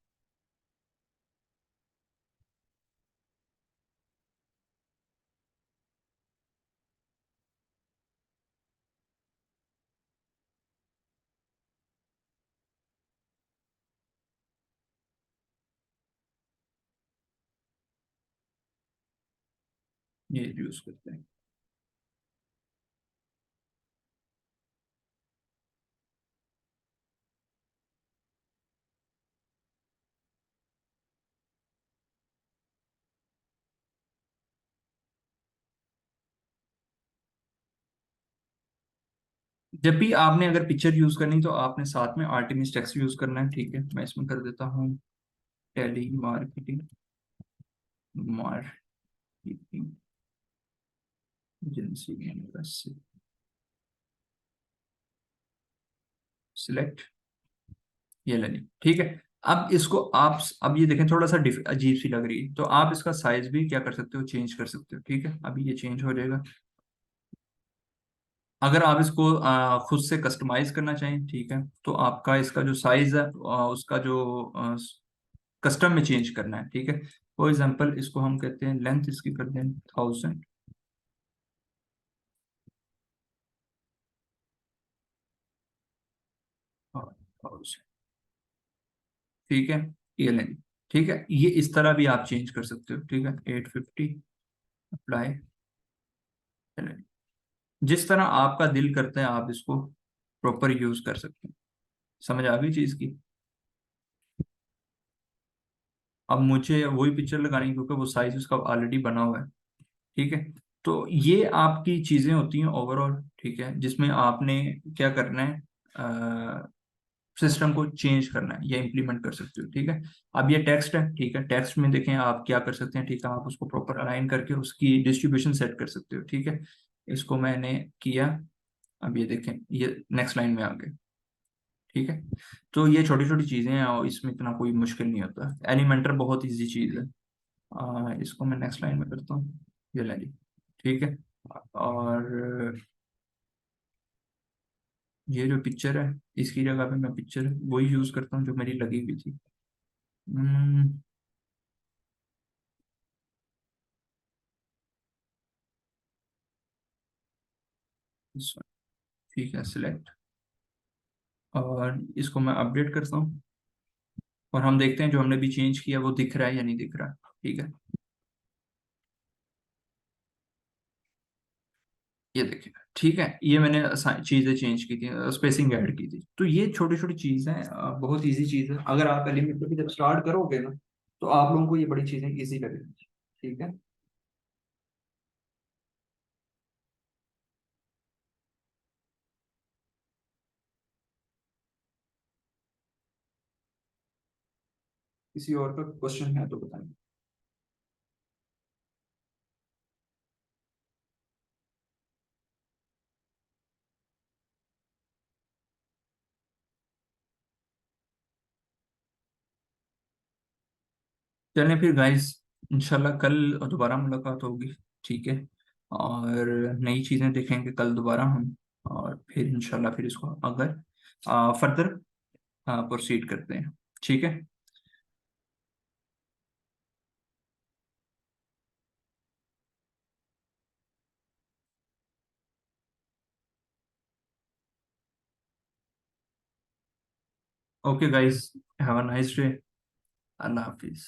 [SPEAKER 1] ये यूज करते हैं। जब भी आपने अगर पिक्चर यूज करनी तो आपने साथ में आर्टिमिस टेक्स्ट यूज करना है, ठीक है, मैं इसमें कर देता हूँ telemarketing, marketing agency, select, ये ले ली, ठीक है। अब इसको आप, अब ये देखें थोड़ा सा अजीब सी लग रही है, तो आप इसका साइज भी क्या कर सकते हो, चेंज कर सकते हो, ठीक है, अभी ये चेंज हो जाएगा। अगर आप इसको खुद से कस्टमाइज करना चाहें, ठीक है, तो आपका इसका जो साइज है, उसका जो कस्टम में चेंज करना है, ठीक है। फॉर एग्जांपल इसको हम कहते हैं, लेंथ इसकी कर दें 1000, और 1000, ठीक है, ये लेंगे, ठीक है, ये इस तरह भी आप चेंज कर सकते हो, ठीक है, 850, अप्लाई, जिस तरह आपका दिल करता है आप इसको प्रॉपर यूज कर सकते हैं। समझ आ गई चीज की? अब मुझे वही पिक्चर लगानी है, क्योंकि वो साइज उसका ऑलरेडी बना हुआ है, ठीक है। तो ये आपकी चीजें होती हैं ओवरऑल, ठीक है, जिसमें आपने क्या करना है, सिस्टम को चेंज करना है या इम्प्लीमेंट कर सकते हो, ठीक है। अब ये टेक्स्ट है, ठीक है, टेक्स्ट में देखें आप क्या कर सकते हैं, ठीक है, आप उसको प्रॉपर अलाइन करके उसकी डिस्ट्रीब्यूशन सेट कर सकते हो, ठीक है। इसको मैंने किया, अब ये देखें, ये नेक्स्ट लाइन में आ गए। ठीक है, तो ये छोटी छोटी चीजें हैं और इसमें इतना कोई मुश्किल नहीं होता। एलिमेंटर बहुत इजी चीज है। इसको मैं नेक्स्ट लाइन में करता हूँ, ये ले ली। ठीक है, और ये जो पिक्चर है, इसकी जगह पे मैं पिक्चर वही यूज करता हूँ जो मेरी लगी हुई थी। हम्म, इस- ठीक है, सिलेक्ट, और इसको मैं अपडेट करता हूँ, और हम देखते हैं जो हमने भी चेंज किया वो दिख रहा है या नहीं दिख रहा। ठीक है, ये देखिए। ठीक है, ये मैंने चीजें चेंज की थी, स्पेसिंग ऐड की थी। तो ये छोटी छोटी चीजें बहुत इजी चीज है। अगर आप एलिमेंटर भी जब स्टार्ट करोगे ना, तो आप लोगों को ये बड़ी चीजें इजी लगेंगी। ठीक है। किसी और का क्वेश्चन है तो बताएं। चलें फिर गाइस, इंशाल्लाह कल दोबारा मुलाकात होगी। ठीक है, और नई चीज़ें देखेंगे कल दोबारा हम, और फिर इंशाल्लाह फिर इसको अगर फर्दर प्रोसीड करते हैं। ठीक है। Okay guys, have a nice day. Allah Hafiz.